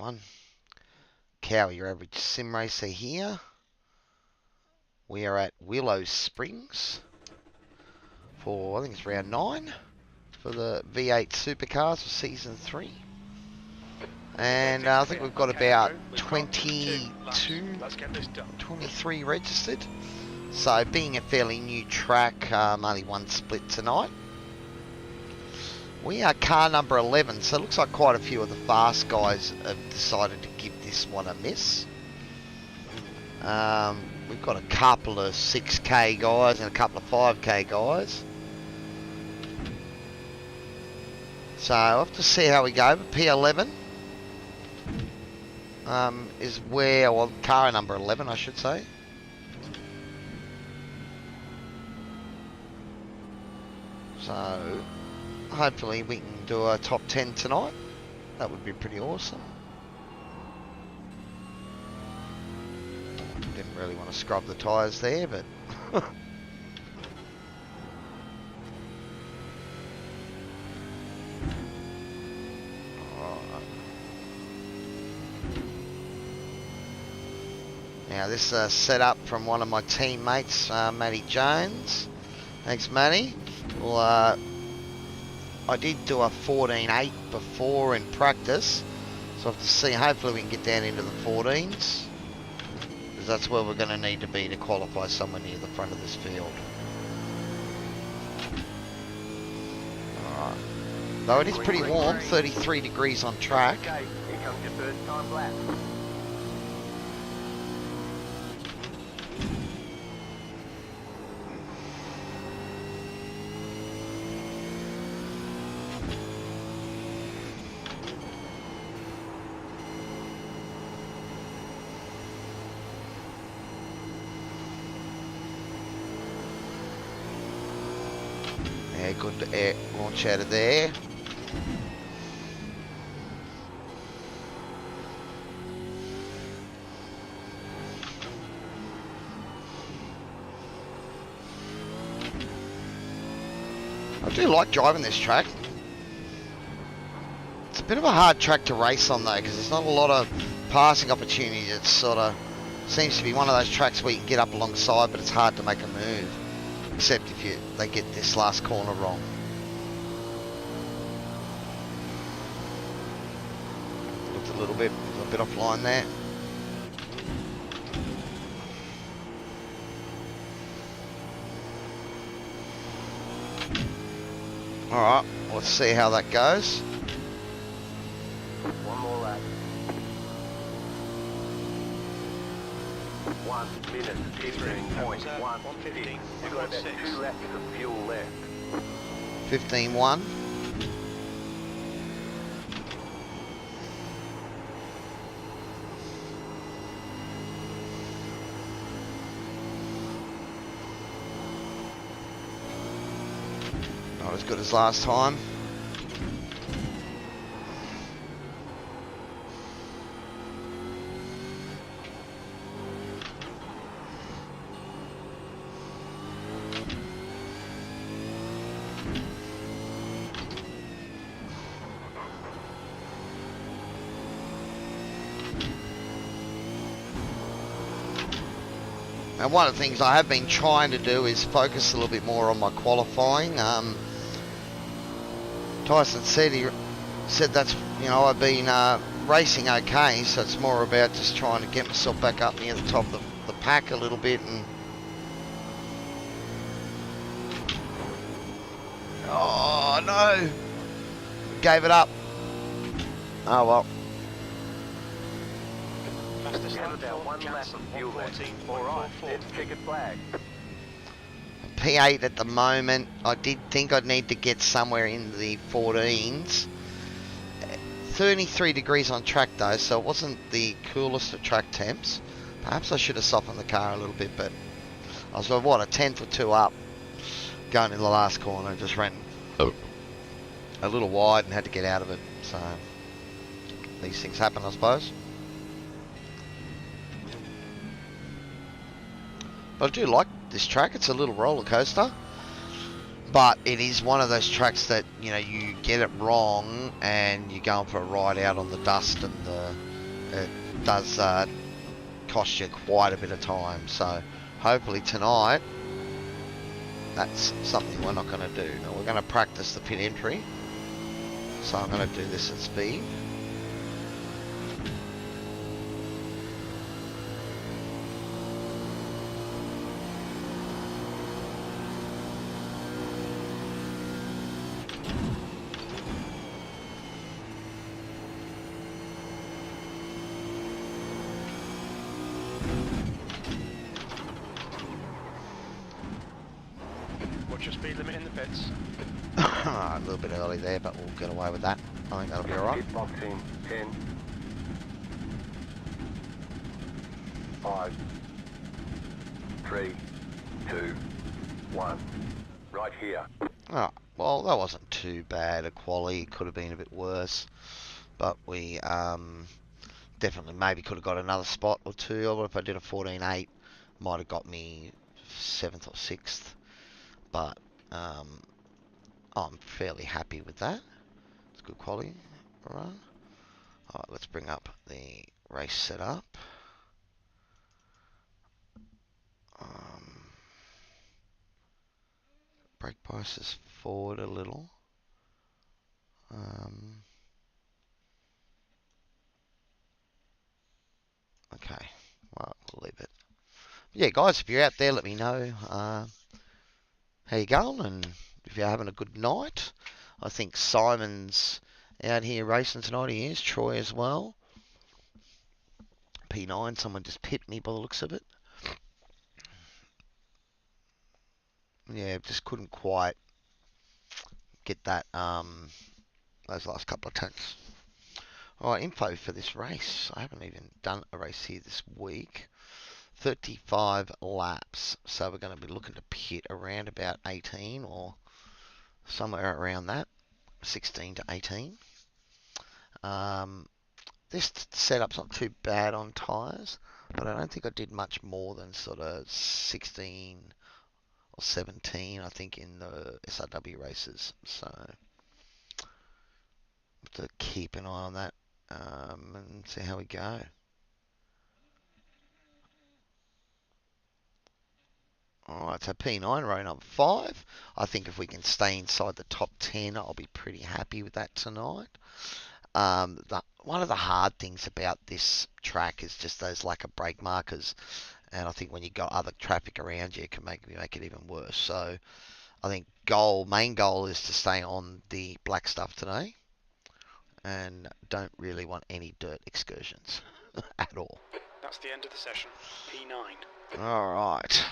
everyone. Cowy, your average sim racer here. We are at Willow Springs for, I think it's round 9 for the V8 Supercars for season 3. And I think we've got about 23 registered. So being a fairly new track, only one split tonight. We are car number 11, so it looks like quite a few of the fast guys have decided to give this one a miss. We've got a couple of 6k guys and a couple of 5k guys. So I'll have to see how we go, but P11 is where, well, car number 11 I should say. So hopefully we can do a top 10 tonight. That would be pretty awesome. Didn't really want to scrub the tyres there, but now this is set up from one of my teammates, Matty Jones. Thanks, Matty. Well, I did do a 14.8 before in practice, so I have to see, hopefully we can get down into the 14s, because that's where we're going to need to be to qualify somewhere near the front of this field. Alright. Though it is pretty warm, 33 degrees on track. Okay, here comes your first time lap. Yeah, good air launch out of there. I do like driving this track. It's a bit of a hard track to race on though, because there's not a lot of passing opportunities. It sort of seems to be one of those tracks where you can get up alongside, but it's hard to make a move. Except if they get this last corner wrong. Looked a little bit offline there. Alright, let's see how that goes. One more lap. 1 minute, 15.1. You've got about 2 laps of fuel left. 15.1. Not as good as last time. And one of the things I have been trying to do is focus a little bit more on my qualifying. Tyson said that's, you know, I've been racing okay, so it's more about just trying to get myself back up near the top of the pack a little bit. And oh no, gave it up. Oh well. About 1 lap of fuel left. Alright, let's check a flag. P8 at the moment. I did think I'd need to get somewhere in the 14s. 33 degrees on track though, so it wasn't the coolest of track temps. Perhaps I should have softened the car a little bit, but I was, what, a tenth or two up going in the last corner. Just ran a little wide and had to get out of it. So these things happen, I suppose. But I do like this track. It's a little roller coaster, but it is one of those tracks that, you know, you get it wrong and you're going for a ride out on the dust and it does cost you quite a bit of time. So hopefully tonight that's something we're not going to do. Now we're going to practice the pit entry, so I'm going to do this at speed. What's your speed limit in the pits? A little bit early there, but we'll get away with that. I think that'll be alright. Box in 10, 5, 3, 2, 1. Right here. Oh, well, that wasn't too bad a quali. It could have been a bit worse, but we definitely maybe could have got another spot or two. Or if I did a 14.8, might have got me 7th or 6th. But I'm fairly happy with that. It's good quality. Alright, let's bring up the race setup. Brake bias forward a little. Okay, well, we'll leave it. Yeah, guys, if you're out there, let me know how you going and if you're having a good night. I think Simon's out here racing tonight. He is. Troy as well. P9, someone just pipped me by the looks of it. Yeah, just couldn't quite get that those last couple of turns. Alright, info for this race. I haven't even done a race here this week. 35 laps. So we're going to be looking to pit around about 18 or somewhere around that. 16 to 18. This setup's not too bad on tyres, but I don't think I did much more than sort of 16 or 17, I think, in the SRW races. So have to keep an eye on that and see how we go. Alright, so P9 row number 5. I think if we can stay inside the top 10, I'll be pretty happy with that tonight. One of the hard things about this track is just those lack of brake markers, and I think when you've got other traffic around you, it can make it even worse. So I think main goal is to stay on the black stuff today, and don't really want any dirt excursions at all. That's the end of the session. P9. All right.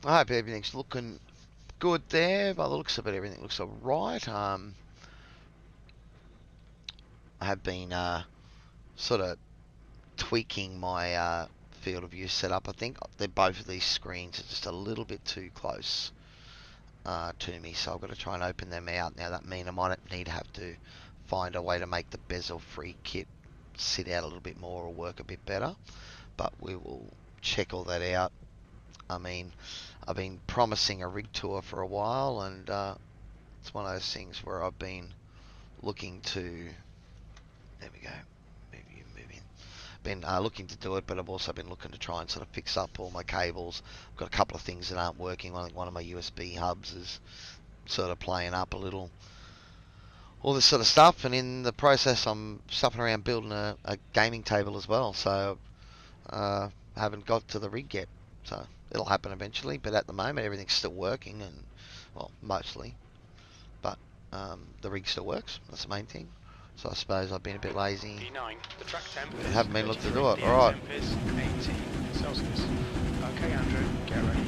I hope everything's looking good there. By the looks of it, everything looks alright. I have been sort of tweaking my field of view setup. I think both of these screens are just a little bit too close to me, so I've got to try and open them out. Now that means I might have to find a way to make the bezel-free kit sit out a little bit more or work a bit better, but we will check all that out. I mean, I've been promising a rig tour for a while, and it's one of those things where I've been looking to, there we go, move in. Been looking to do it, but I've also been looking to try and sort of fix up all my cables. I've got a couple of things that aren't working. I think one of my USB hubs is sort of playing up a little. All this sort of stuff, and in the process I'm stuffing around building a gaming table as well, so I haven't got to the rig yet. So it'll happen eventually, but at the moment everything's still working, and well, mostly. But the rig still works. That's the main thing. So I suppose I've been a bit lazy. D9. The track temp I haven't been looking to do it. The All right. temp is 18 Celsius. Okay, Andrew, get ready.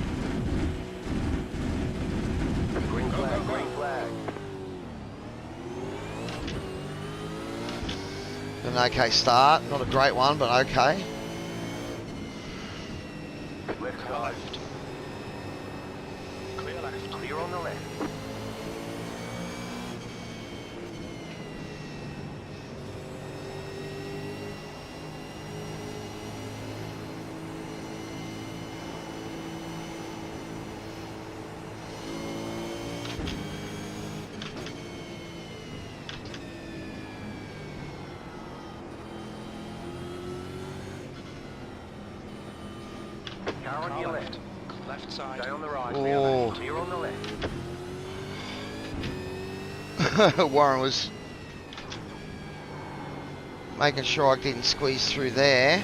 Green flag. Green flag. An okay start. Not a great one, but okay. Left side. Clear left. Clear on the left. Car on your left. Left side. Stay on the right. Oh. Clear on the left. Warren was making sure I didn't squeeze through there.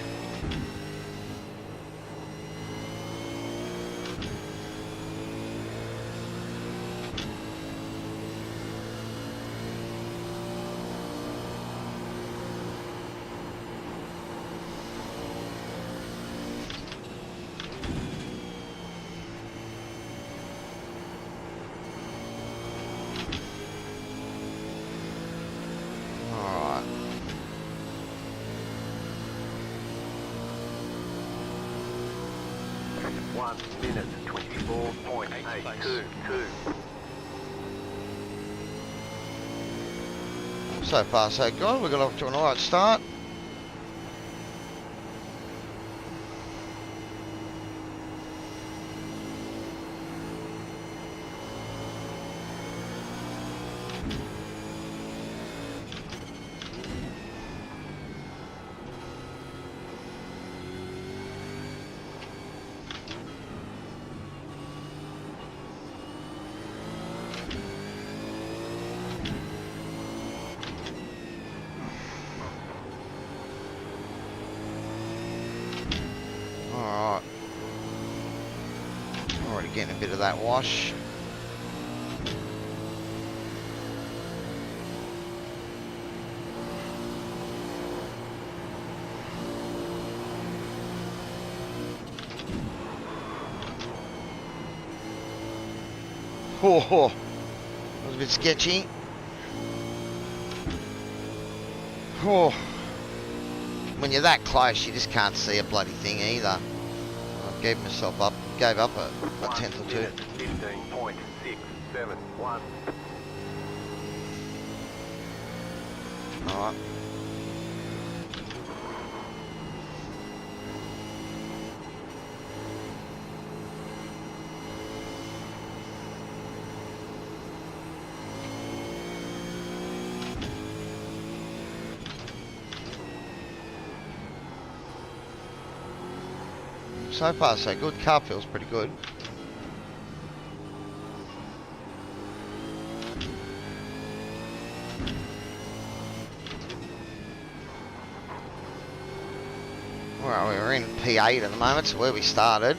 Alright. One minute, 24.822. So far so good, we got off to an alright start. Alright. Already getting a bit of that wash. Oh, that was a bit sketchy. Oh. When you're that close, you just can't see a bloody thing either. I gave up a tenth or two. 15.671. Alright. So far so good, car feels pretty good. Well, we're in P8 at the moment, so where we started.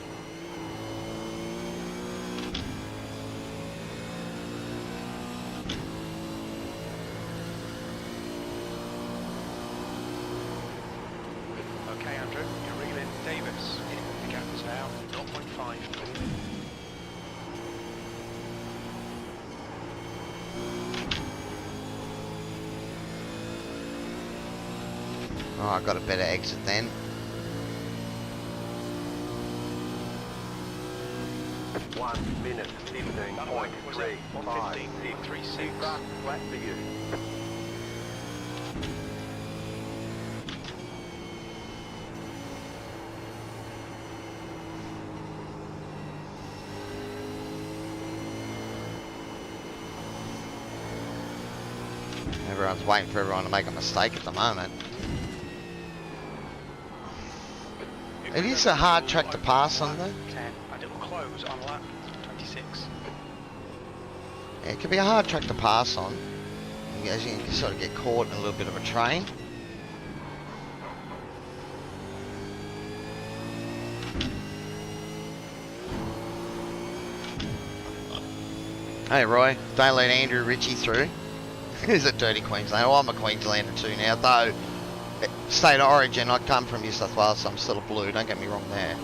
Okay, Andrew, you're reeling Davis. The gap is now 0.5. Oh, I got a better exit then. One minute, 15.356. 1:15.36. Flat for you. Everyone's waiting for everyone to make a mistake at the moment. It is a hard track to pass on though. 10, and it will close on lap 26. Yeah, it can be a hard track to pass on. As you can sort of get caught in a little bit of a train. Hey Roy, don't let Andrew Ritchie through. He's a dirty Queenslander. Oh, I'm a Queenslander too now, though. State of origin, I come from New South Wales, so I'm still a blue, don't get me wrong there.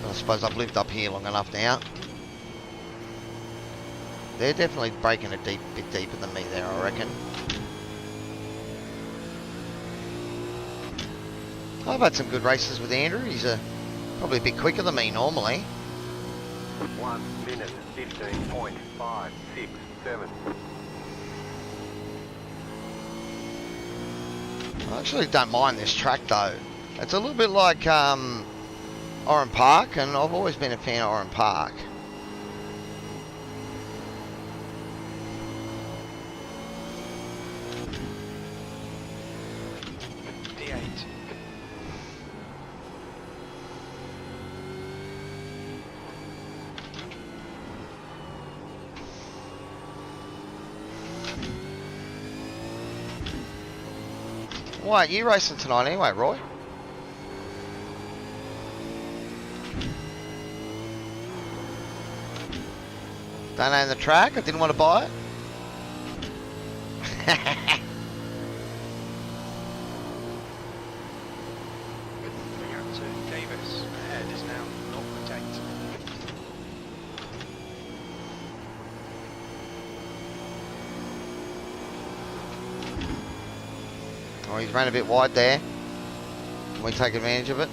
But I suppose I've lived up here long enough now. They're definitely breaking a bit deeper than me there, I reckon. I've had some good races with Andrew. He's probably a bit quicker than me normally. 1 minute, 15.567. I actually don't mind this track though. It's a little bit like Oran Park, and I've always been a fan of Oran Park. P8. Why aren't you racing tonight anyway, Roy? Don't own the track? I didn't want to buy it? V8 Davis. Ahead is now 0.8. Oh, he's ran a bit wide there. Can we take advantage of it?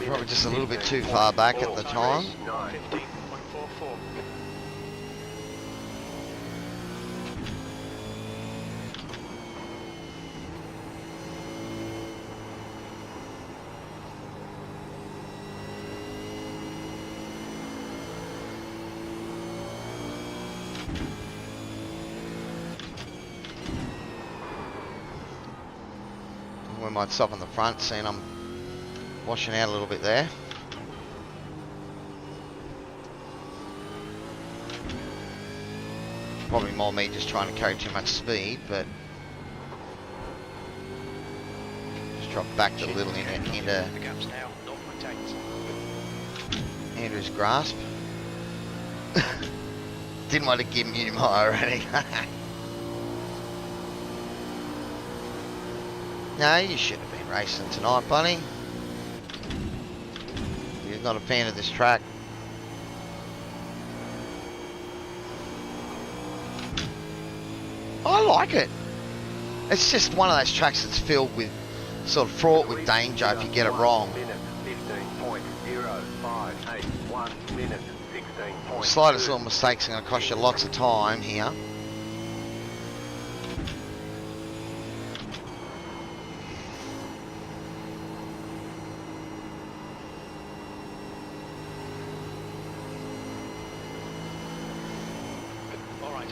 Probably just a little bit too far back at the time. 15.44. We might stop on the front, seeing I'm washing out a little bit there. Probably more me just trying to carry too much speed, but just drop back a little into The gap's now 0.8. Andrew's grasp. Didn't want to give him already. No, you should have been racing tonight, buddy. You're not a fan of this track. I like it. It's just one of those tracks that's filled with, sort of fraught with danger if you get it wrong. Slightest little mistakes are going to cost you lots of time here.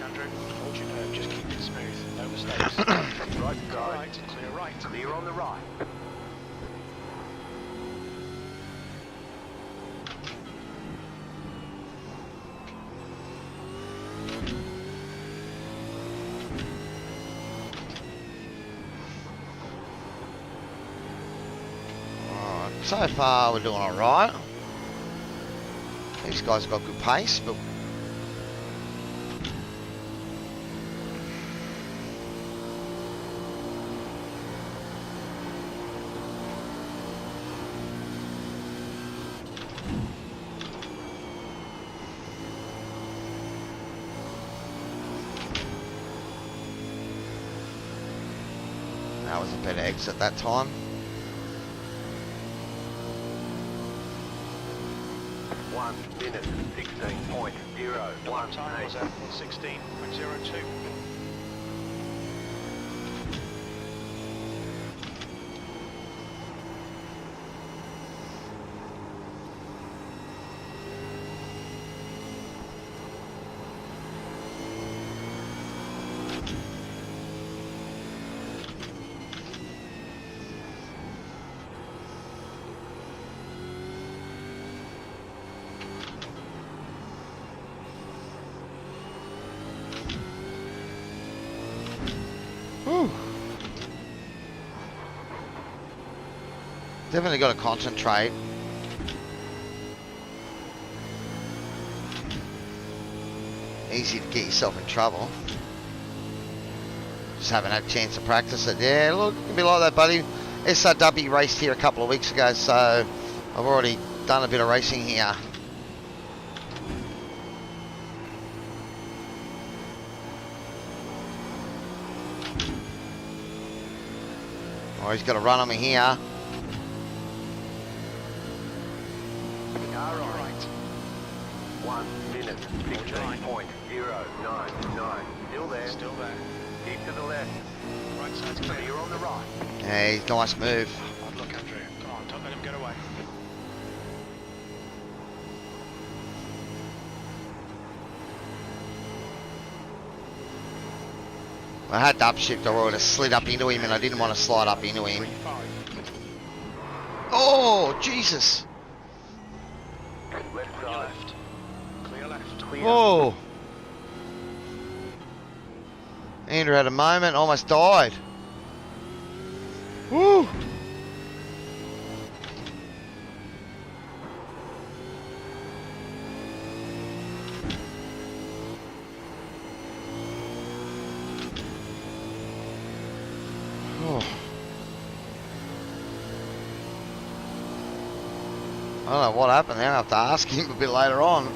Andrew, hold your nerve, just keep it smooth, no mistakes. Right, Right, clear right. Clear on the right. Alright, so far we're doing alright. These guys got good pace, but that was a better exit that time. One minute, 16.0. Lap time was at 16.02. Whew. Definitely got to concentrate. Easy to get yourself in trouble. Just haven't had a chance to practice it. Yeah, look, it'll be like that, buddy. SRW raced here a couple of weeks ago, so I've already done a bit of racing here. Oh, he's got a run on me here. All right. 1 minute, 16.099. Still there. Still there. Keep to the left. Right side's clear. Clear on the right. Hey, nice move. Hard luck, Andrew. Come on, don't let him get away. I had to upshift, I would have slid up into him and I didn't want to slide up into him. 3.5. Oh, Jesus. Left On your side. left. Clear left. Clear. Oh. Andrew had a moment, almost died. Woo! Oh. I don't know what happened there. I have to ask him a bit later on.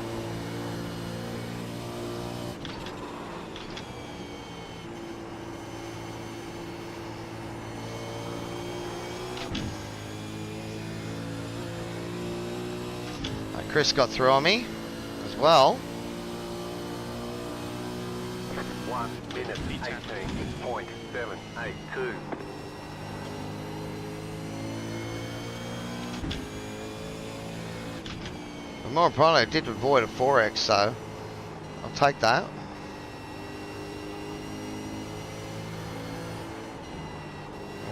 Chris got through on me as well. 1 minute 18.782. But more importantly, I did avoid a 4X, so I'll take that.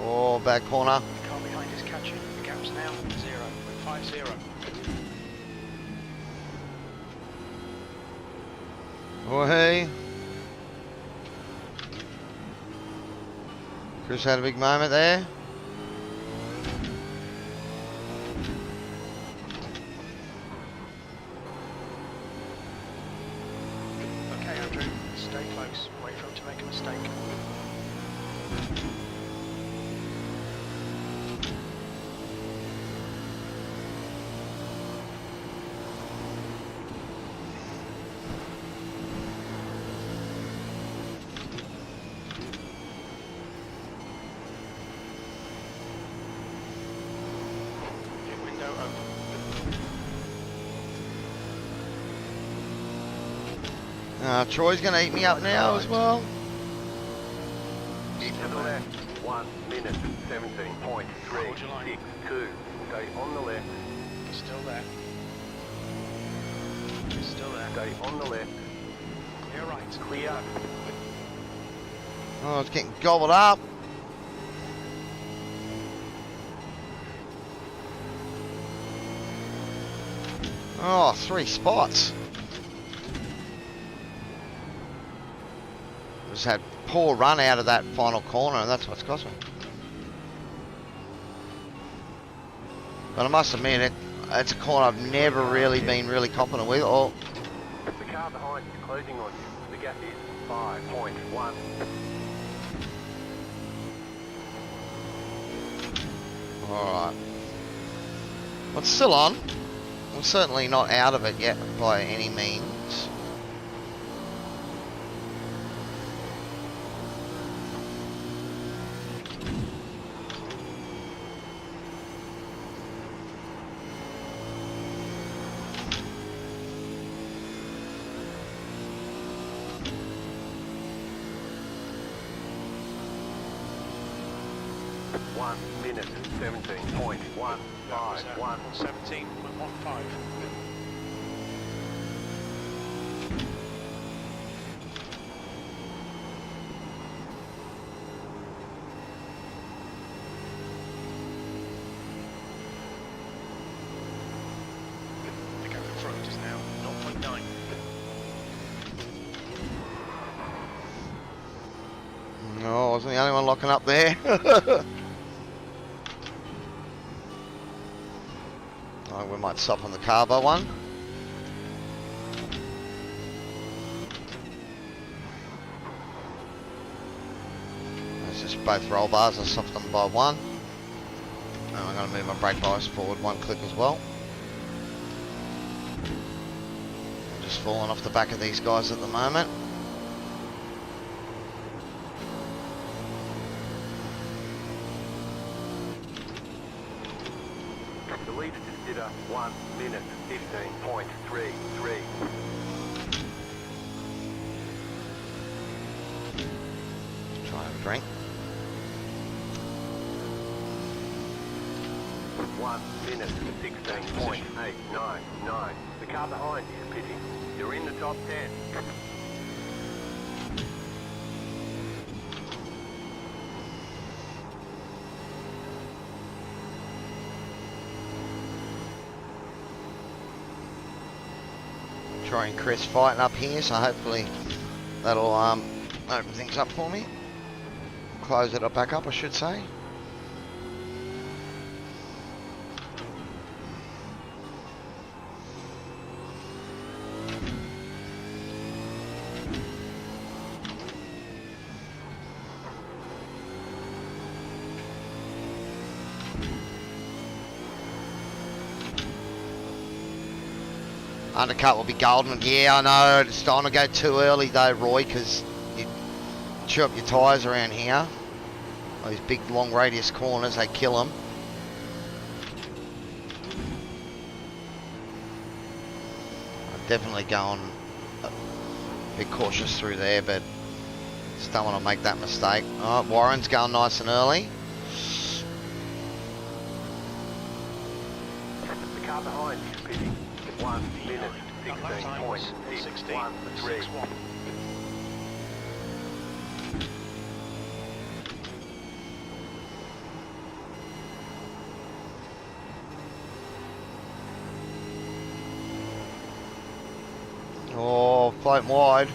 Oh, back corner. The car behind is catching. The gap's now 0.50. Oh, hey. Chris had a big moment there. Okay, Andrew, stay close. Wait for him to make a mistake. Troy's going to eat me up now as well. To the left, 1 minute 17.362. Stay on the left. Still there. Still there. Stay on the left. You're right. Clear. Oh, it's getting gobbled up. Oh, 3 spots. Just had poor run out of that final corner, and that's what's cost me. But I must admit, it's a corner I've never really been really confident with. Oh. The car behind is closing on you. The gap is 5.1. Alright. Well, it's still on. I'm certainly not out of it yet by any means. Minute 17.151. 17.15. The gap in front is now 0.9. No, I wasn't the only one locking up there. Oh, we might stop on the carbo one. It's just both roll bars. I stopped them by 1. And I'm going to move my brake bias forward 1 click as well. I'm just falling off the back of these guys at the moment. The leader just did a 1 minute 15.33. Try and have a drink. 1 minute 16.899. The car behind is pitting. You're in the top 10. Troy and Chris fighting up here, so hopefully that'll Open things up for me. Close it up back up, I should say. Undercut will be golden. Yeah, I know. Just don't want to go too early though, Roy, because you chew up your tyres around here. These big long radius corners, they kill them. I'm definitely going a bit cautious through there, but just don't want to make that mistake. Oh, Warren's going nice and early. The car behind is pitting. 1 minute, 16.613. Oh, floating wide.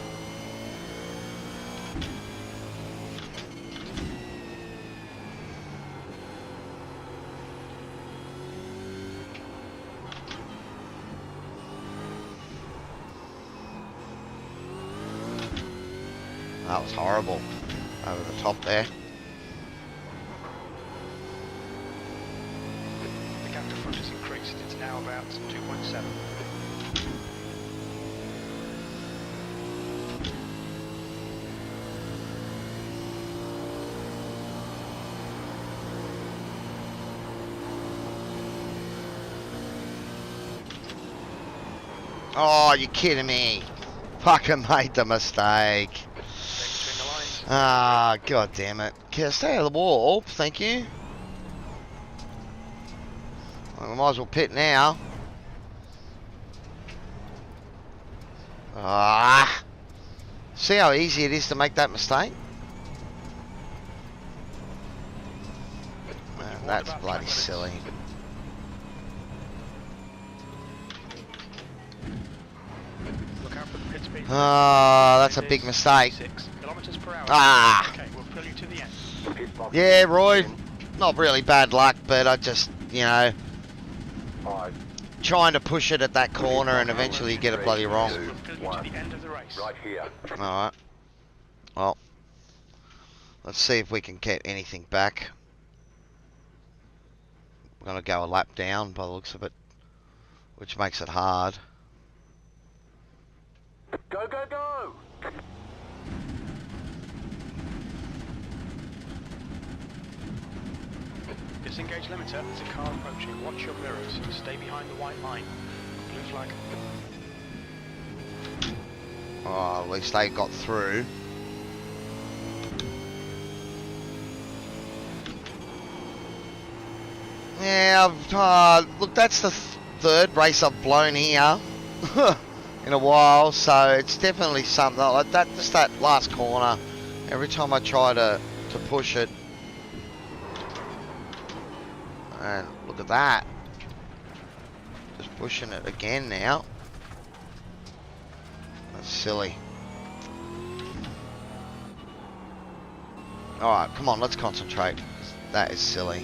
That was horrible. Over the top there. The gap to front has increased. It's now about 2.7. Oh, you're kidding me. Fucking made the mistake. Ah, god damn it. Can I stay out of the wall? Thank you. Well, I might as well pit now. Ah. See how easy it is to make that mistake? Man, that's bloody silly. Ah, that's a big mistake. 6 kilometers per hour. Ah. Okay, we'll pull you to the end. Yeah, Roy. Not really bad luck, but I just, you know, trying to push it at that corner and eventually you get it bloody wrong. We'll pull you to the end of the race. Right here. Alright. Well, let's see if we can get anything back. We're going to go a lap down by the looks of it, which makes it hard. Go, go, go! Disengage limiter. There's a car approaching. Watch your mirrors. Stay behind the white line. Blue flag. Oh, at least they got through. Yeah, look, that's the third race I've blown here in a while, so it's definitely something like that. Just that last corner, every time I try to push it, and look at that, just pushing it again now. That's silly. Alright, come on, let's concentrate. That is silly.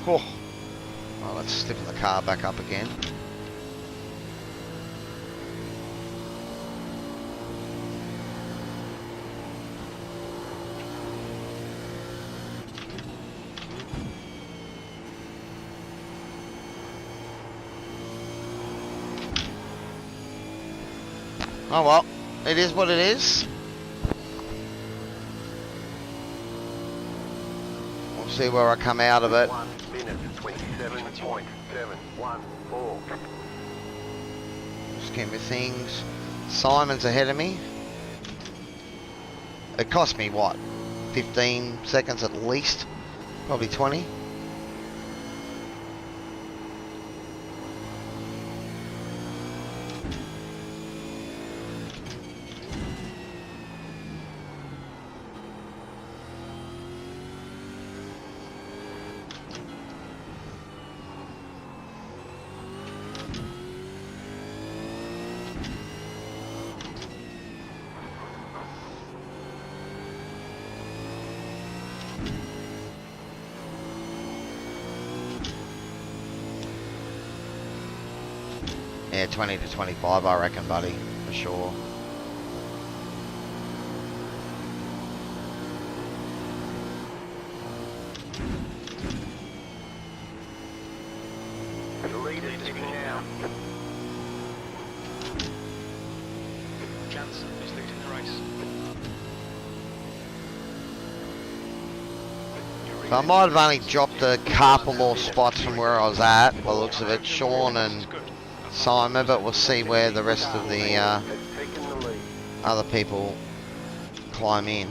Oh. Well, let's stiffen the car back up again. Oh well, it is what it is. We'll see where I come out of it. 1 minute, 27.714. Scheme of things. Simon's ahead of me. It cost me what? 15 seconds at least? Probably 20. Yeah, 20 to 25, I reckon, buddy, for sure. The lead is picking now. Jansen is leading the race. So I might have only dropped a couple more spots from where I was at, by the looks of it, Sean and Simon, but we'll see where the rest of the Taking the lead. other people climb in.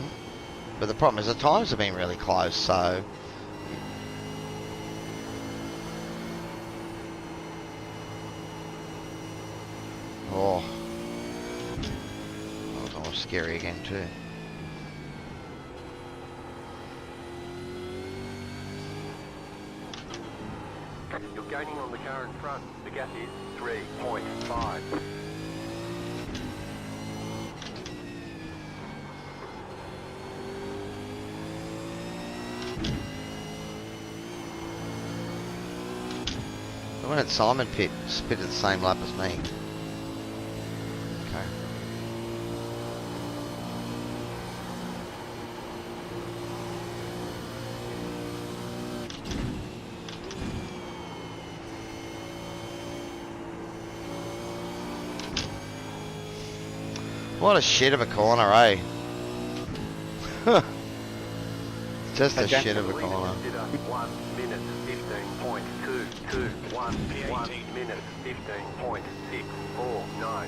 But the problem is the times have been really close, so... Oh. That was almost scary again too. You're gaining on the car in front. The gap is 3.5. When did Simon spit at the same lap as me? Okay. What a shit of a corner, eh? Just a shit of a corner. 1 minute 15.221. 1 minute 15.649.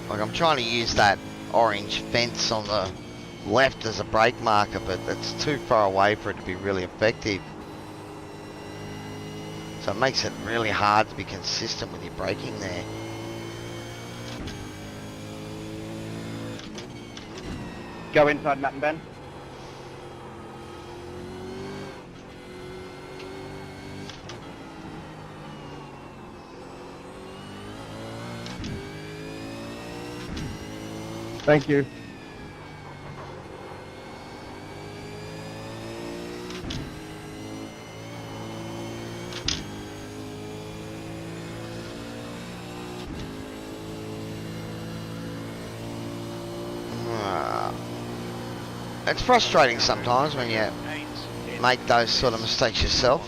Like, I'm trying to use that orange fence on the left as a brake marker, but it's too far away for it to be really effective. So it makes it really hard to be consistent with your braking there. Go inside Matt and Ben. Thank you. It's frustrating sometimes when you make those sort of mistakes yourself.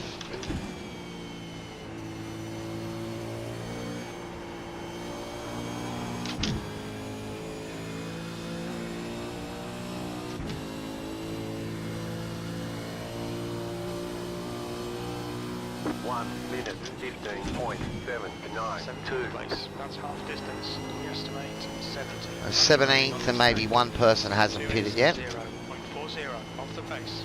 Minute 15.792. Place. That's half distance. We estimate 70. 17th and maybe one person hasn't pitted yet. 0.40 off the pace.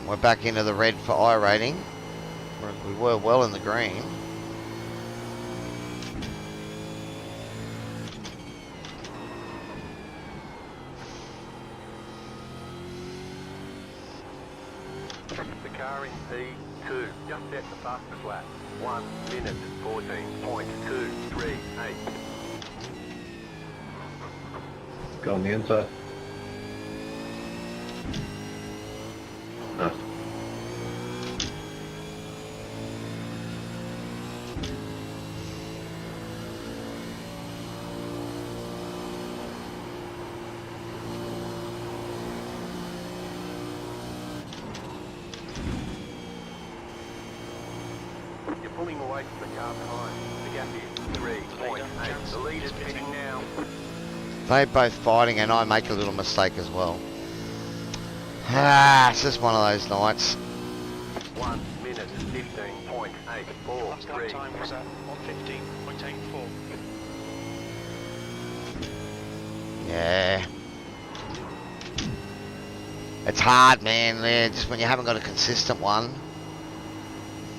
We're back into the red for iRacing. We were well in the green. The car in P2 just set the fastest lap. 1 minute 14.238. Go on the inside. Nice. You're pulling away from the car behind. The gap is 3.8. The lead is pitting now. They're both fighting and I make a little mistake as well. Ah, it's just one of those nights. 1 minute 15.843. Last lap time was at 1:15.84. Yeah. It's hard, man. Yeah, just when you haven't got a consistent one.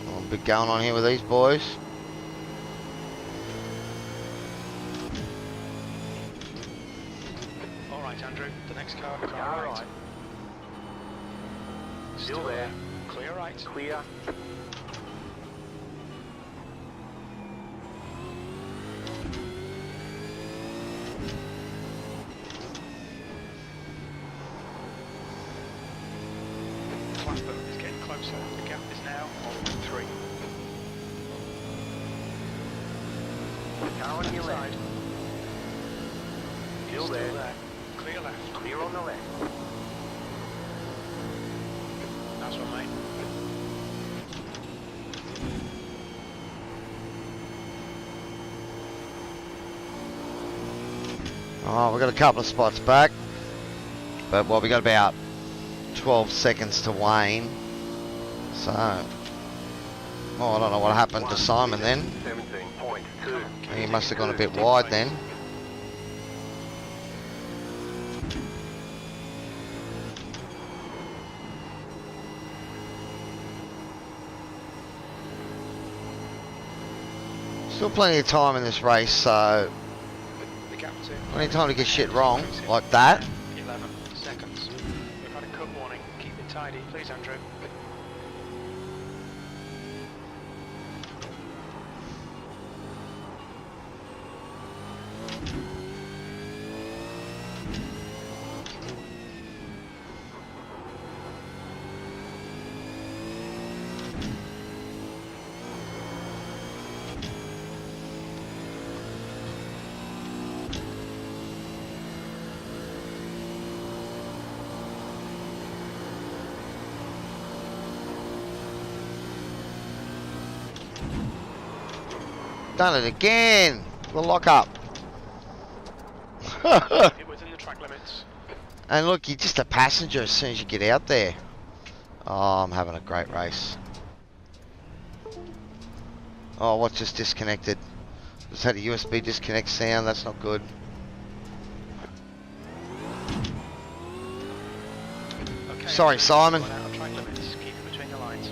I'll be going on here with these boys. All right, Andrew. The next car Car right. right. Still there. Clear right. Clear. Clapper is getting closer. The gap is now on 3. Car on your Side. left. Still there. there. Clear left. Clear on the left. That's one, mate. Oh, we've got a couple of spots back. But, well, we got about 12 seconds to Wayne. So, oh, I don't know what happened to Simon then. 17.2. He must have gone a bit wide then. Still plenty of time in this race, so The gap's in. plenty of time to get shit wrong like that. 11 seconds. We've had a cut warning. Keep it tidy, please, Andrew. Done it again. The lock up. It within the track limits. And look, you're just a passenger as soon as you get out there. Oh, I'm having a great race. Oh, what's just disconnected? Just had a USB disconnect sound. That's not good. Okay, Sorry, Simon. Gone out of track limits. Keep it between the lines.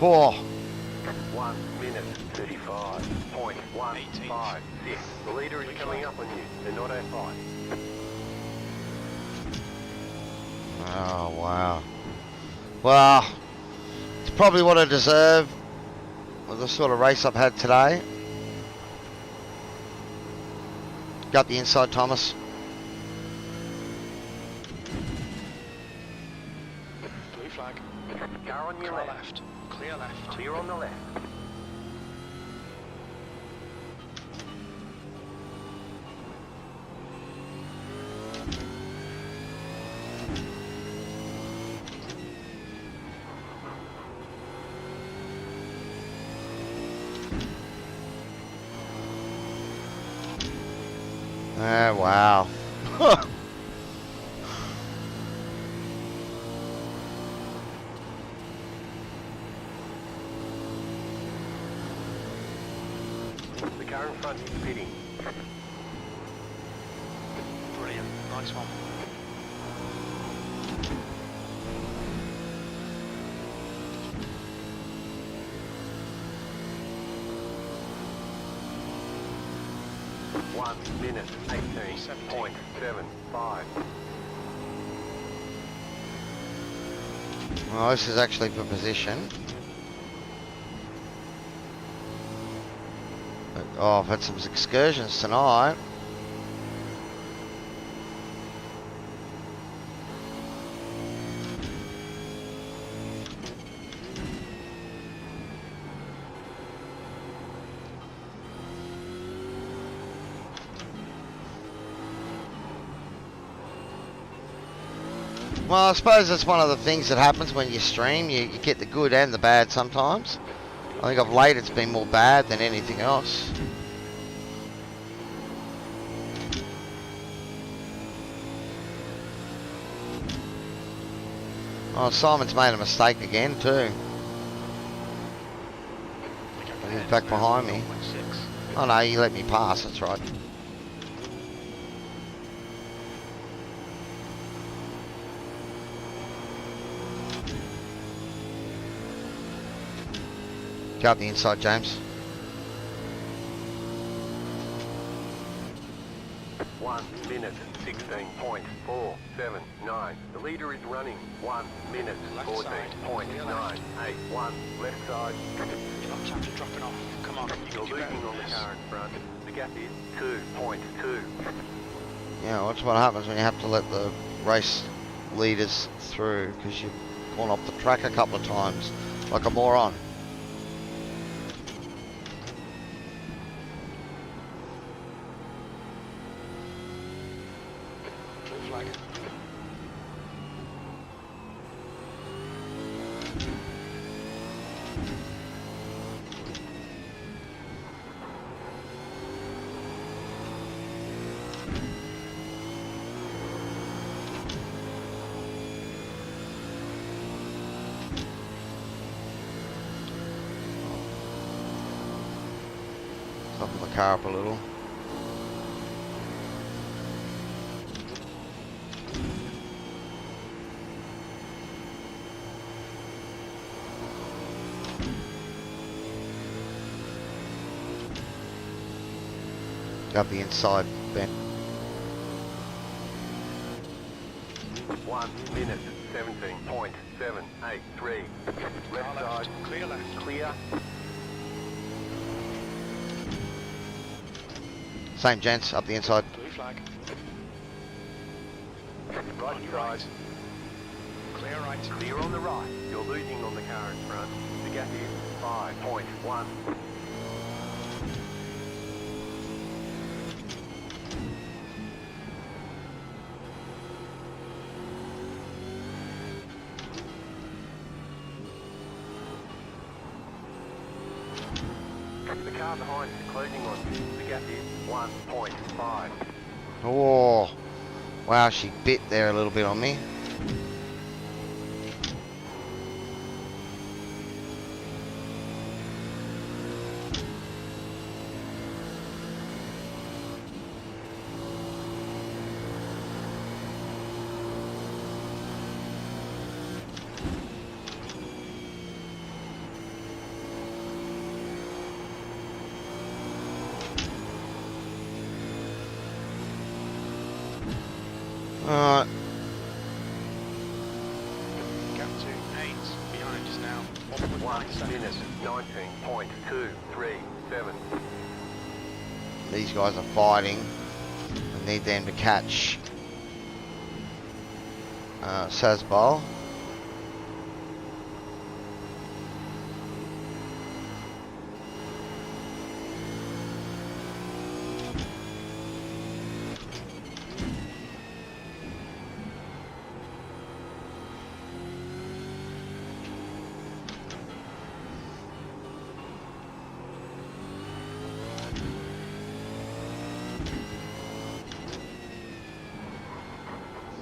Oh, 1 minute 35.156. The leader is coming up on you. They're not F5. oh wow. Well, it's probably what I deserve with the sort of race I've had today. Got the inside, Thomas. Blue flag. Car on your Car left. left. Clear left. Clear on the left. Oh, wow. The car in front is pitting. Brilliant. Nice one. One minute 18.75. Well, this is actually for position. Oh, I've had some excursions tonight. Well, I suppose that's one of the things that happens when you stream. You get the good and the bad sometimes. I think of late it's been more bad than anything else. Oh, Simon's made a mistake again too. He's back behind me. Oh no, you let me pass, that's right. Go up the inside, James. 1 minute 16.479. The leader is running 1 minute Left side. 14.981. Left side. You've got time to dropping off. Come on, you You're can do better losing on than the this. car in front. The gap is 2.2. Yeah, that's what happens when you have to let the race leaders through because you've gone off the track a couple of times. like a moron. Blue flag. Toughen the car up a little. Up the inside, Ben. 1 minute 17.783. Left Car side, left. Clear left. clear. Same gents, up the inside. Blue flag. Right On your side, right. Clear right. clear on the right. You're losing on the car in front. The gap is 5.1. The car behind is closing on you. The gap is 1.5. Oh, wow, she bit there a little bit on me. Alright, Gap to 8. Behind us now. 1 1.9 minute seconds. 19.237. these guys are fighting. I need them to catch Sazbal.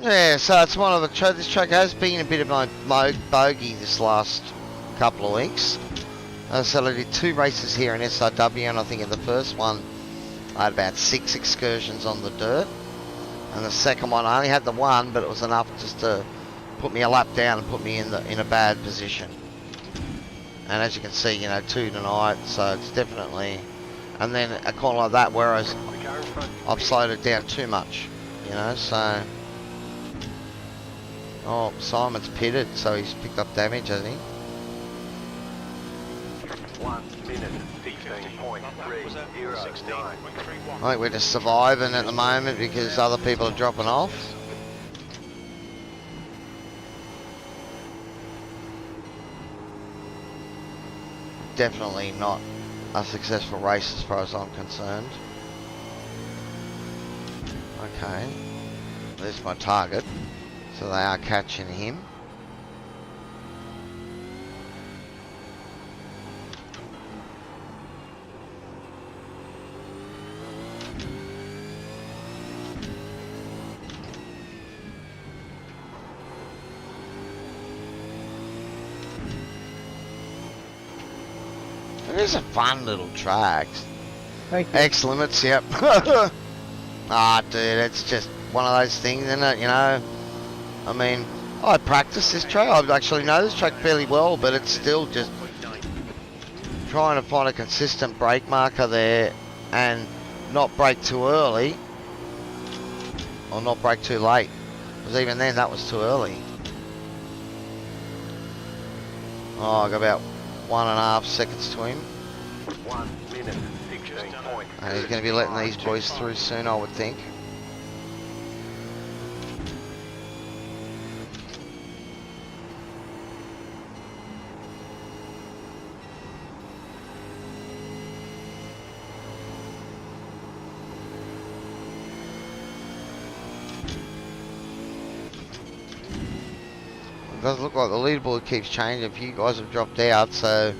Yeah, so it's one of the this track has been a bit of my bogey this last couple of weeks. So I did 2 races here in SRW, and I think in the first one I had about 6 excursions on the dirt, and the second one I only had the 1, but it was enough just to put me a lap down and put me in a bad position. And as you can see, 2 tonight, so it's definitely. And then a corner like that where The car in front. I've slowed it down too much, so. Oh, Simon's pitted, so he's picked up damage, hasn't he? 1 minute Was that 16.309. 16.31? I think we're just surviving at the moment because other people are dropping off. Definitely not a successful race as far as I'm concerned. Okay, there's my target. So they are catching him. It is a fun little track. Thank you. X limits, yep. Ah, dude, it's just one of those things, isn't it? I mean, I practice this track. I actually know this track fairly well, but it's still just trying to find a consistent brake marker there and not brake too early or not brake too late. Because even then, that was too early. Oh, I got about 1.5 seconds to him. 1 minute 16. And he's going to be letting these boys through soon, I would think. doesn't look like the leaderboard keeps changing. A few guys have dropped out, so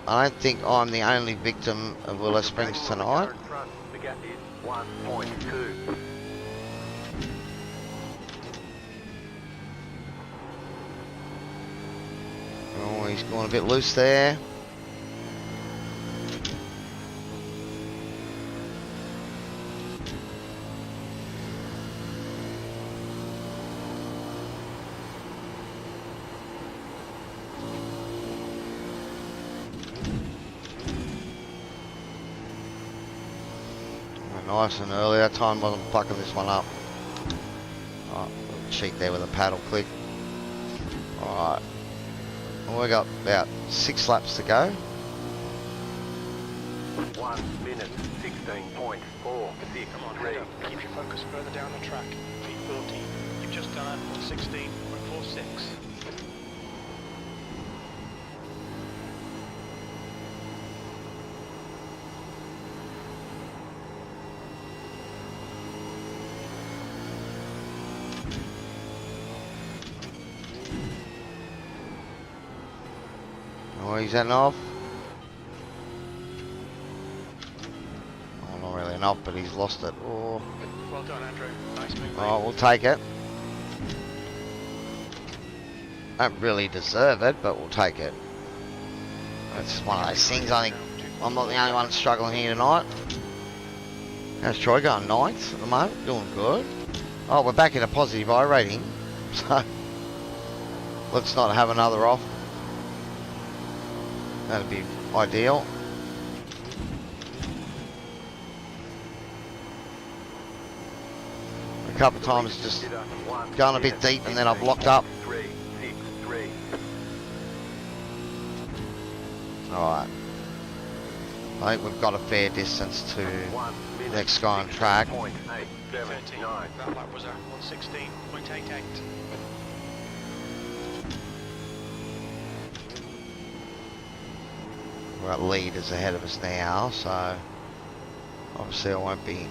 I don't think I'm the only victim of Willow Springs tonight. The gap is 1.2. Oh, he's going a bit loose there. Nice and early. That time wasn't fucking this one up. Alright, little cheat there with a paddle click. Alright. Well, we got about 6 laps to go. 1 minute 16.4. Come on, head up. Keep your focus further down the track. V14. You've just done it on 16.46. Oh, he's heading off. Oh, not really enough, but he's lost it. Oh, Well done, Andrew. Nice move. oh, we'll take it. Don't really deserve it, but we'll take it. It's one of those things. I think I'm not the only one struggling here tonight. How's Troy going? 9th at the moment, doing good. Oh, we're back in a positive I rating, so let's not have another off. That'd be ideal. A couple of times just going a bit deep and then I've locked up. 363. Alright. I think we've got a fair distance to 1 the next guy on track. 13. That lap was at 116.88. We're at leaders ahead of us now, so obviously I won't be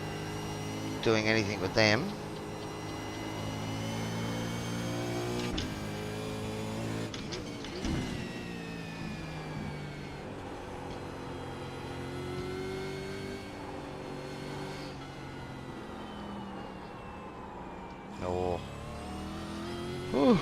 doing anything with them. Oh. Whew.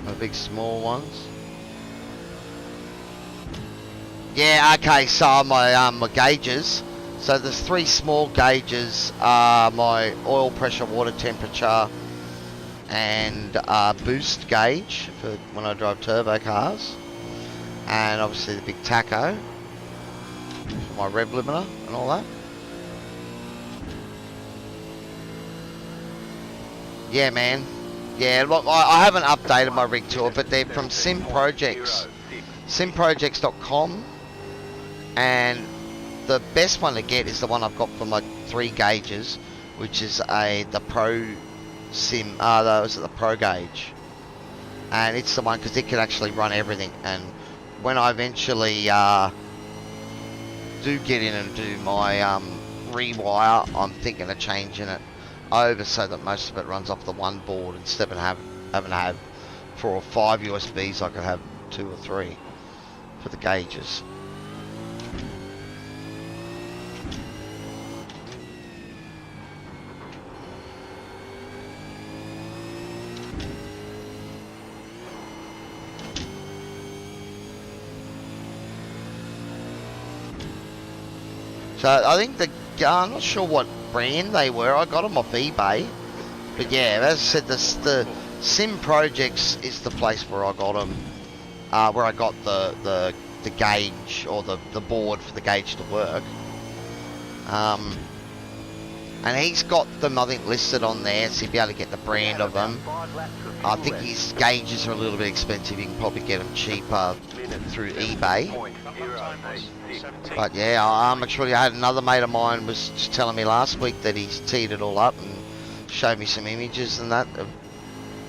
The big small ones. Yeah, okay, so my gauges. So there's 3 small gauges, my oil pressure, water temperature, and boost gauge for when I drive turbo cars. And obviously the big tacho for my rev limiter and all that. Yeah, man. Yeah, look, I haven't updated my rig to it, but they're from Sim Projects, simprojects.com, and the best one to get is the one I've got for my 3 gauges, which is the Pro Sim, the Pro gauge, and it's the one because it can actually run everything. And when I eventually do get in and do my rewire, I'm thinking of changing it over so that most of it runs off the one board instead of having to have 4 or 5 USBs. I could have 2 or 3 for the gauges. So I think I'm not sure what brand they were. I got them off eBay, but yeah, as I said, the Sim Projects is the place where I got them, where I got the gauge or the board for the gauge to work. And he's got them, I think, listed on there, so you'll be able to get the brand of them. I think his gauges are a little bit expensive. You can probably get them cheaper through eBay. But yeah, actually, I had another mate of mine was just telling me last week that he's teed it all up and showed me some images and that of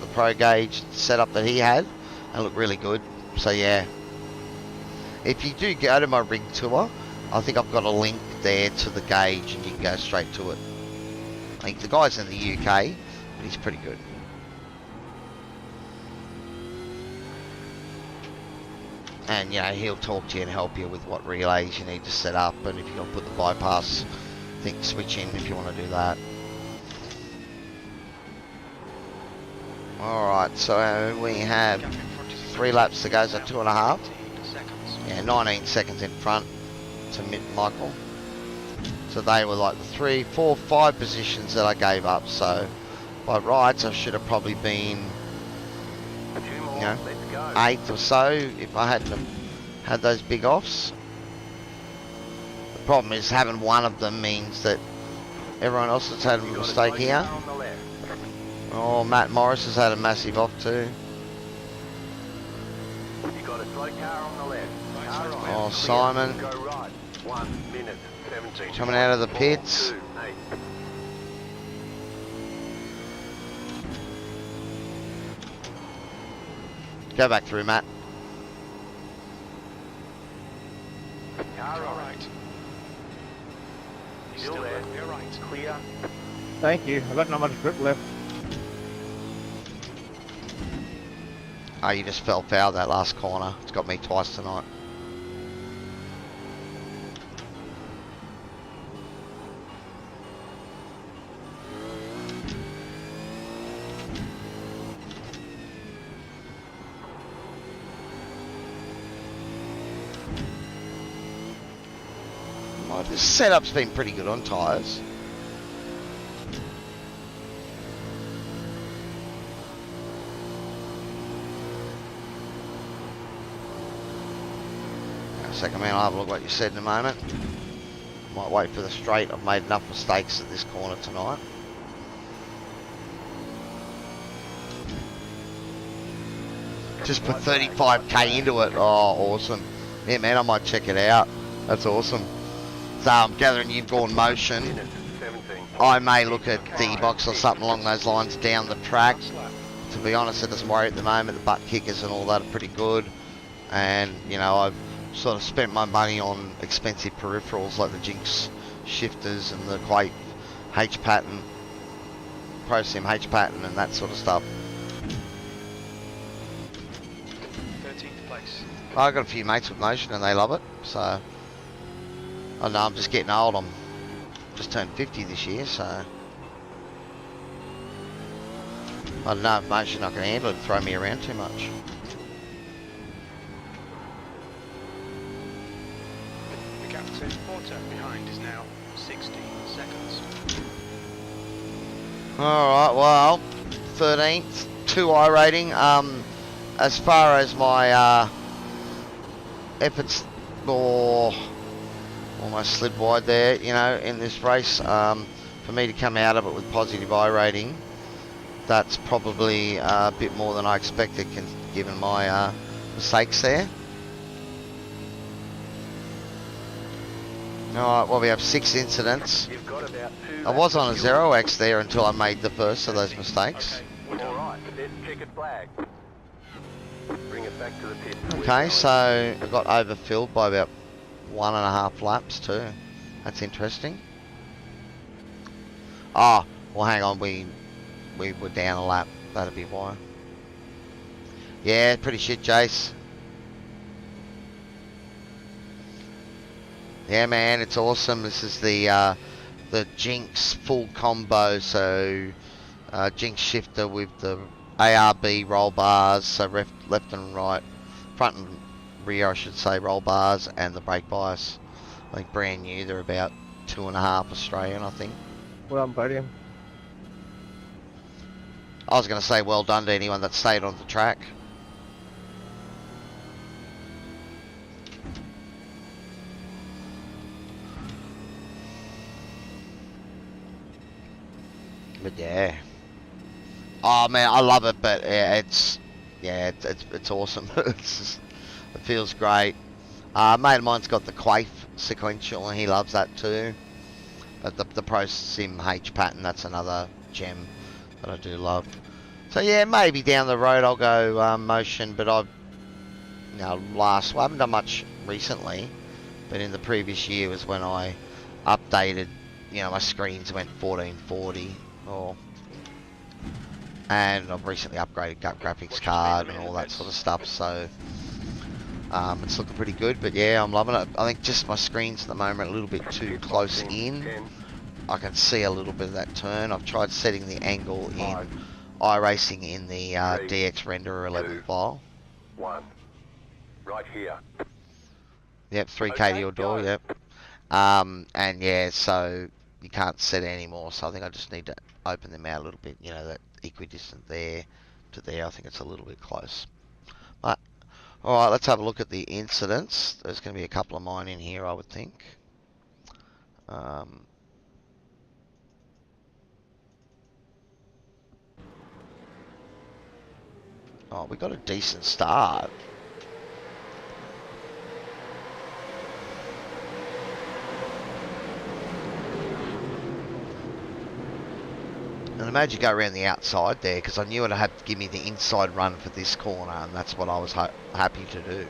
the Pro gauge setup that he had, and it looked really good. So yeah, If you do go to my rig tour, I think I've got a link there to the gauge and you can go straight to it. I think the guy's in the UK, but he's pretty good. And, you know, he'll talk to you and help you with what relays you need to set up, and if you're going to put the bypass thing switch in if you want to do that. Alright, so we have 3 laps to go, so 2.5. Yeah, 19 seconds in front to Michael. So they were like the 3, 4, 5 positions that I gave up. So by rights, I should have probably been, you know, 8th or so if I hadn't have had those big offs. The problem is having one of them means that everyone else has had a mistake here. Oh, Matt Morris has had a massive off too. You got a slow car on the left. Oh, Simon. Go right. 1 minute 17. Coming out of the pits. 2, 8. Go back through, Matt. Car All right. right. He's Still still there. there. You're right. Clear. Thank you. I've got not much grip left. Oh, you just fell foul that last corner. It's got me twice tonight. Well, this setup's been pretty good on tyres. Second man, I'll have a look at what you said in a moment. Might wait for the straight. I've made enough mistakes at this corner tonight. Just put 35k into it. Oh, awesome. Yeah, man, I might check it out. That's awesome. So I'm gathering you've gone motion. Minute 17. I may look at D-Box or something along those lines down the track. To be honest, it doesn't worry at the moment. The butt kickers and all that are pretty good. And, you know, I've sort of spent my money on expensive peripherals like the Jinx shifters and the Cowy H pattern, ProSim H pattern and that sort of stuff. 13th place. I've got a few mates with motion and they love it, so I know I'm just getting old. I'm just turned 50 this year, so I don't know if motion I can handle it, throw me around too much. The gap to Porter behind is now 16 seconds. Alright, well, 13th, 2 iRating. As far as my efforts, almost slid wide there, you know, in this race. For me to come out of it with positive iRating, that's probably a bit more than I expected given my mistakes there. Alright, well, we have 6 incidents. You've got about 2. I was on a 0x there until I made the first of those mistakes. Okay. All right. Set checkered flag. Bring it back to the pit. Okay, so I got overfilled by about 1.5 laps too. That's interesting. Oh, well, hang on, we were down a lap. That'd be why. Yeah, pretty shit, Jace. Yeah, man, it's awesome. This is the Jinx full combo. So Jinx shifter with the ARB roll bars, so left and right, front and rear, I should say, roll bars, and the brake bias. I think brand new. They're about 2.5 Australian, I think. Well done, podium. I was going to say well done to anyone that stayed on the track. But yeah. Oh man, I love it, but yeah, it's awesome. It's just, it feels great. A mate of mine's got the Quaif sequential and he loves that too. But the ProSim H pattern, that's another gem that I do love. So yeah, maybe down the road I'll go motion, but I haven't done much recently, but in the previous year was when I updated, you know, my screens went 1440 or, and I've recently upgraded graphics card and all that sort of stuff, so it's looking pretty good. But yeah, I'm loving it. I think just my screens at the moment are a little bit too close in. I can see a little bit of that turn. I've tried setting the angle in iRacing in the DX renderer level file. 1. Right here. Yep, 3K Okay, to your door, go. yep. And yeah, so you can't set it anymore, so I think I just need to open them out a little bit, you know, that equidistant there to there. I think it's a little bit close. But, alright, let's have a look at the incidents. There's going to be a couple of mine in here, I would think. Oh, we got a decent start. And imagine go around the outside there, because I knew I'd have to give me the inside run for this corner, and that's what I was happy to do.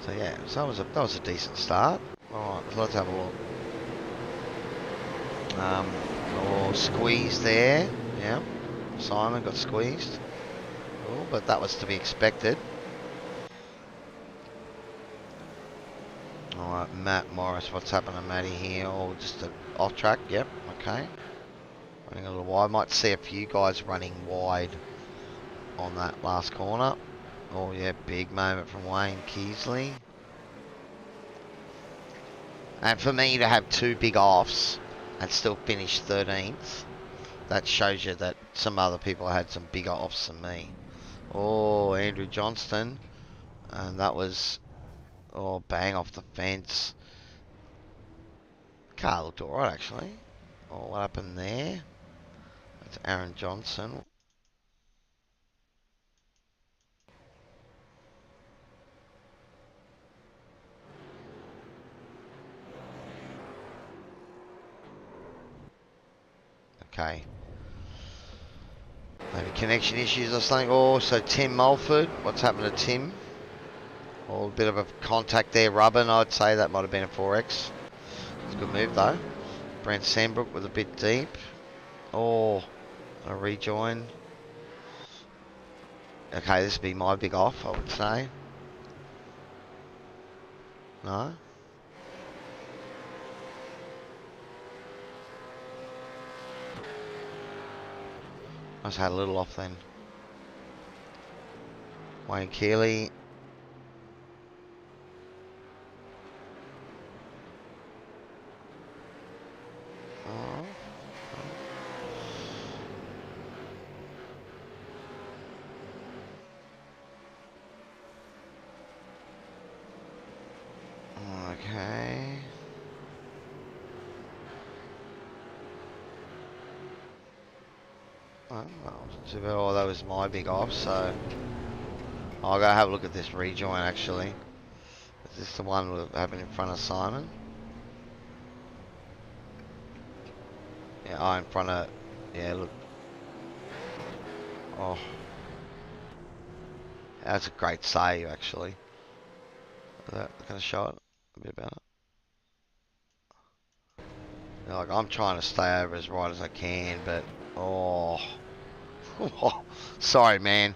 So yeah, so that was a decent start. Alright, so let's have a look. Squeeze there. Yeah, Simon got squeezed. Oh, but that was to be expected. Alright, Matt Morris, what's happening to Matty here? Oh, just off track, yep, okay. Running a little wide. Might see a few guys running wide on that last corner. Oh yeah, big moment from Wayne Keasley. And for me to have 2 big offs and still finish 13th, that shows you that some other people had some bigger offs than me. Oh, Andrew Johnston. And that was, oh, bang off the fence. Car looked alright actually. Oh, what happened there? That's Aaron Johnson. Okay. Maybe connection issues or something. Oh, so Tim Mulford. What's happened to Tim? Oh, a bit of a contact there, rubbing. I'd say that might have been a 4X. It's a good move though. Brent Sandbrook with a bit deep. Oh, a rejoin. Okay, this would be my big off, I would say. No? I just had a little off then. Wayne Keeley. Oh. Okay. Oh, that was my big off, so I'll go have a look at this rejoin actually. Is this the one we're having in front of Simon? Yeah, oh, in front of, yeah, look. Oh. That's a great save actually. Can I show it a bit about it? Yeah, like, I'm trying to stay over as right as I can, but oh. Sorry, man.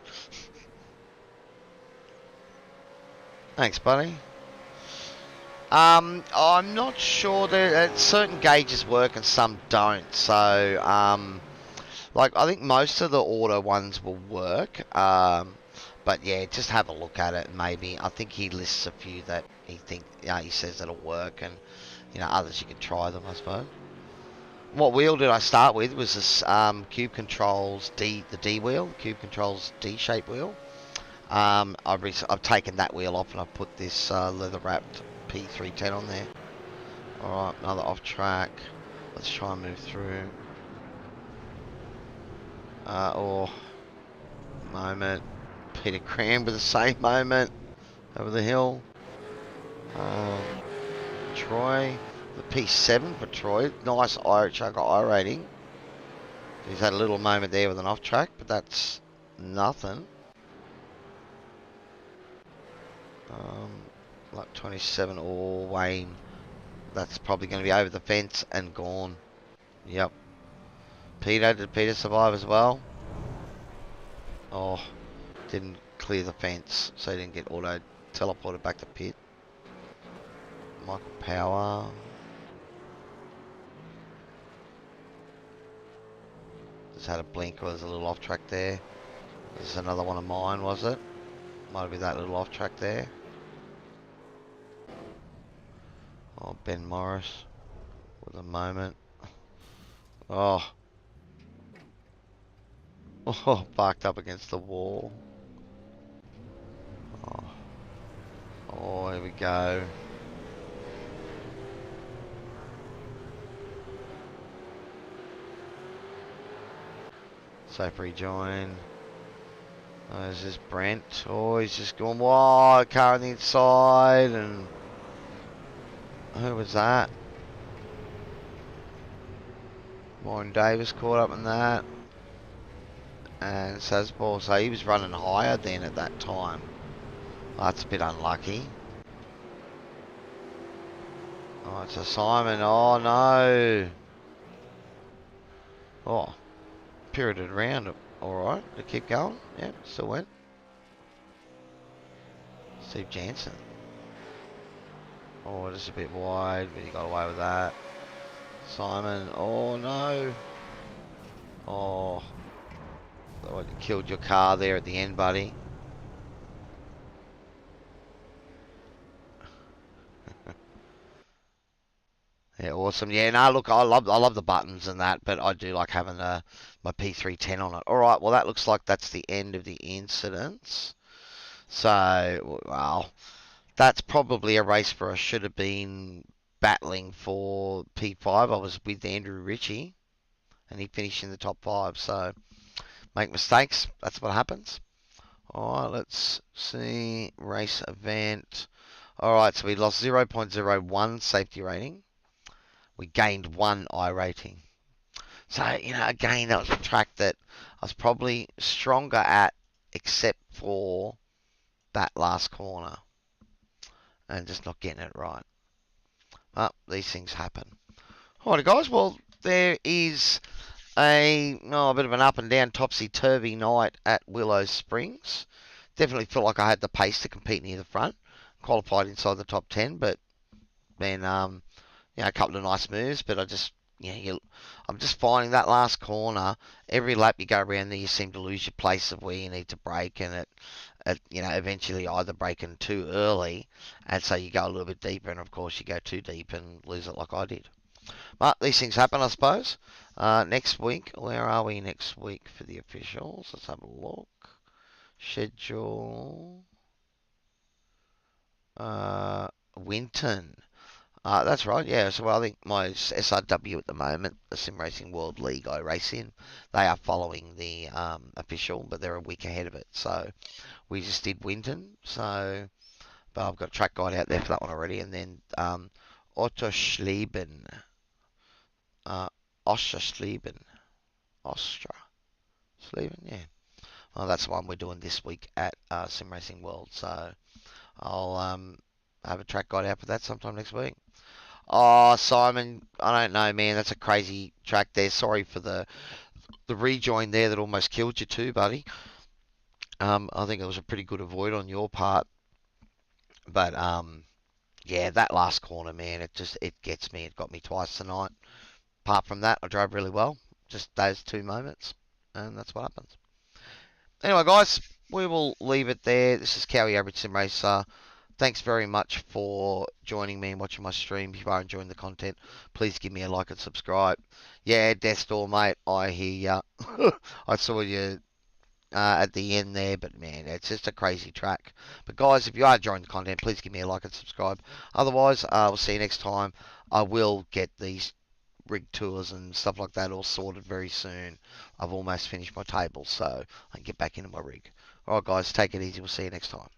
Thanks, buddy. I'm not sure that certain gauges work and some don't. So, like, I think most of the auto ones will work. But yeah, just have a look at it. And maybe I think he lists a few that he says that'll work, and you know others you can try them, I suppose. What wheel did I start with? Was this Cube Controls the D wheel, Cube Controls D-shape wheel. I've taken that wheel off and I've put this leather wrapped P310 on there. Alright, another off track. Let's try and move through. Moment. Peter Cram with the same moment over the hill. Troy, the P7 for Troy. Nice I rating. He's had a little moment there with an off track, but that's nothing. Like 27 or Wayne. That's probably going to be over the fence and gone. Yep. Peter, did Peter survive as well? Oh, didn't clear the fence, so he didn't get auto teleported back to pit. Michael Power. Just had a blinker, there's a little off track there. This is another one of mine, was it? Might be that little off track there. Oh, Ben Morris with a moment. Oh. Oh, barked up against the wall. Oh, oh, here we go. Safe rejoin. Oh, there's this Brent. Oh, he's just going wide. Car on the inside. And who was that? Warren Davis caught up in that. And Sasball, so he was running higher then at that time. Oh, that's a bit unlucky. Oh, it's a Simon. Oh, no. Oh, pirouetted around. Alright, to keep going. Yep, still went. Steve Jansen. Oh, just a bit wide, but he got away with that. Simon. Oh, no. Oh. You killed your car there at the end, buddy. Yeah, awesome. Yeah, no, look, I love the buttons and that, but I do like having my P310 on it. All right, well, that looks like that's the end of the incidents. So, well, that's probably a race where I should have been battling for P5. I was with Andrew Ritchie, and he finished in the top 5. So, make mistakes. That's what happens. All right, let's see. Race event. All right, so we lost 0.01 safety rating. We gained 1 iRating. So, you know, again, that was a track that I was probably stronger at, except for that last corner. And just not getting it right. But these things happen. Alright, guys, well, there is a bit of an up and down, topsy-turvy night at Willow Springs. Definitely feel like I had the pace to compete near the front. Qualified inside the top 10, but then, a couple of nice moves, but I just, I'm just finding that last corner, every lap you go around there, you seem to lose your place of where you need to brake, and it eventually either braking too early, and so you go a little bit deeper, and of course you go too deep and lose it like I did. But these things happen, I suppose. Next week, where are we next week for the officials? Let's have a look. Schedule. Winton. That's right, yeah. So I think my SRW at the moment, the Sim Racing World League I race in, they are following the official, but they're a week ahead of it. So we just did Winton. So, but I've got a track guide out there for that one already. And then Otterschleben. Oscherschleben. Ostra. Schleben, yeah. Well, that's the one we're doing this week at Sim Racing World. So I'll have a track guide out for that sometime next week. Oh, Simon, I don't know, man. That's a crazy track there. Sorry for the rejoin there that almost killed you too, buddy. I think it was a pretty good avoid on your part. But, yeah, that last corner, man, it gets me. It got me twice tonight. Apart from that, I drove really well. Just those 2 moments. And that's what happens. Anyway, guys, we will leave it there. This is Cowy Average Sim Racer. Thanks very much for joining me and watching my stream. If you are enjoying the content, please give me a like and subscribe. Yeah, Deathstore, mate, I hear ya. I saw you at the end there, but man, it's just a crazy track. But guys, if you are enjoying the content, please give me a like and subscribe. Otherwise, we'll see you next time. I will get these rig tours and stuff like that all sorted very soon. I've almost finished my table, so I can get back into my rig. Alright guys, take it easy. We'll see you next time.